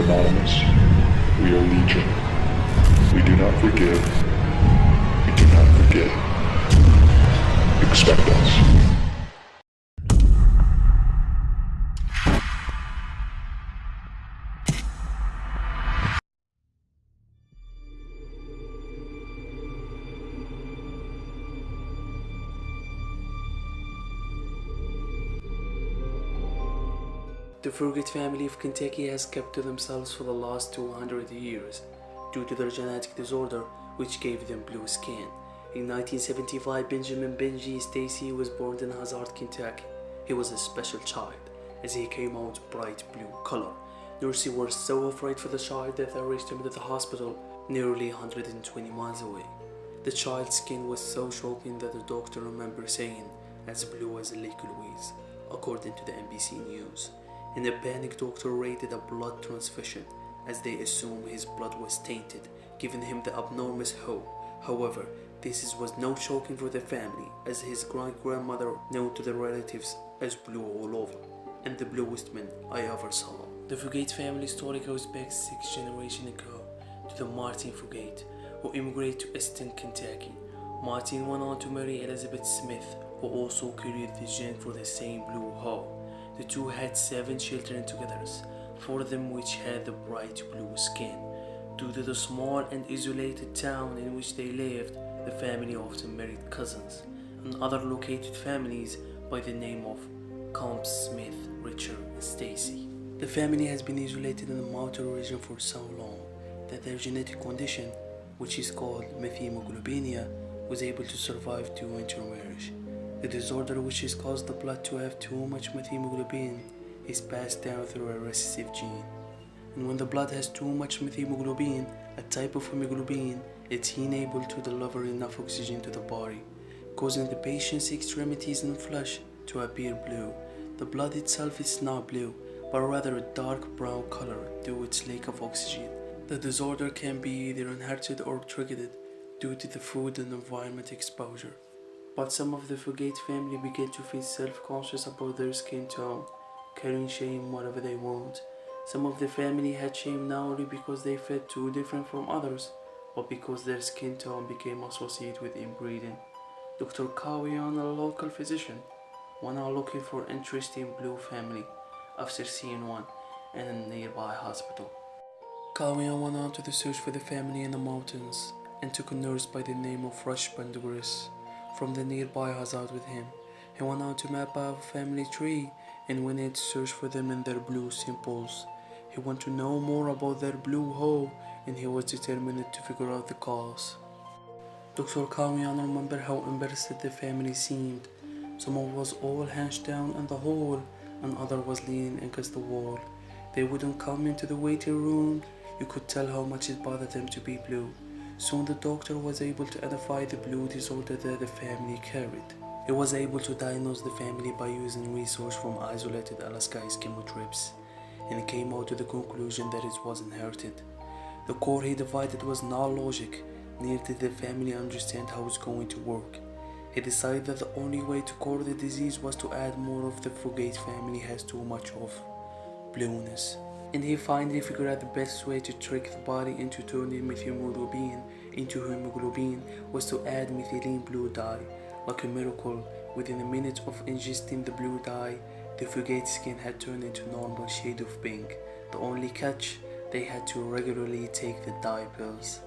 anonymous. We are legion. We do not forgive. We do not forget. Expect us. The Fugate family of Kentucky has kept to themselves for the last 200 years due to their genetic disorder which gave them blue skin. In 1975, Benjamin Benji Stacy was born in Hazard, Kentucky. He was a special child as he came out bright blue color. Nurses were so afraid for the child that they rushed him to the hospital nearly 120 miles away. The child's skin was so shocking that the doctor remembered saying, "as blue as a Lake Louise," according to the NBC News. In a panic, doctor raided a blood transfusion as they assumed his blood was tainted, giving him the abnormal hope. However, this was no shocking for the family as his great-grandmother known to the relatives as blue all over and the bluest man I ever saw. The Fugate family story goes back 6 generations ago to the Martin Fugate, who immigrated to Easton, Kentucky. Martin went on to marry Elizabeth Smith, who also carried the gene for the same blue hoe. The two had 7 children together, 4 of them which had the bright blue skin. Due to the small and isolated town in which they lived, the family often married cousins and other located families by the name of Combs, Smith, Richard, and Stacy. The family has been isolated in the mountain region for so long that their genetic condition, which is called methemoglobinemia, was able to survive to intermarriage. The disorder which is caused the blood to have too much methemoglobin is passed down through a recessive gene. And when the blood has too much methemoglobin, a type of hemoglobin, it's unable to deliver enough oxygen to the body, causing the patient's extremities and flesh to appear blue. The blood itself is not blue, but rather a dark brown color due to its lack of oxygen. The disorder can be either inherited or triggered due to the food and environment exposure. But some of the Fugate family began to feel self-conscious about their skin tone, carrying shame whatever they want. Some of the family had shame not only because they felt too different from others, but because their skin tone became associated with inbreeding. Dr. Kawian, a local physician, went out looking for an interesting blue family after seeing one in a nearby hospital. Kawian went on to the search for the family in the mountains and took a nurse by the name of Rush Pendergrass from the nearby Hazard with him. He went out to map out a family tree and went in to search for them in their blue symbols. He wanted to know more about their blue hoe and he was determined to figure out the cause. Dr. Kawian remembered how embarrassed the family seemed. Someone was all hunched down in the hall and other was leaning against the wall. They wouldn't come into the waiting room. You could tell how much it bothered them to be blue. Soon the doctor was able to identify the blue disorder that the family carried. He was able to diagnose the family by using research from isolated Alaska Eskimo tribes, and he came out to the conclusion that it was inherited. The core he divided was not logic, neither did the family understand how it's going to work. He decided that the only way to cure the disease was to add more of the Fugate family has too much of blueness. And he finally figured out the best way to trick the body into turning methemoglobin into hemoglobin was to add methylene blue dye. Like a miracle, within a minute of ingesting the blue dye, the Fugate skin had turned into normal shade of pink. The only catch, they had to regularly take the dye pills.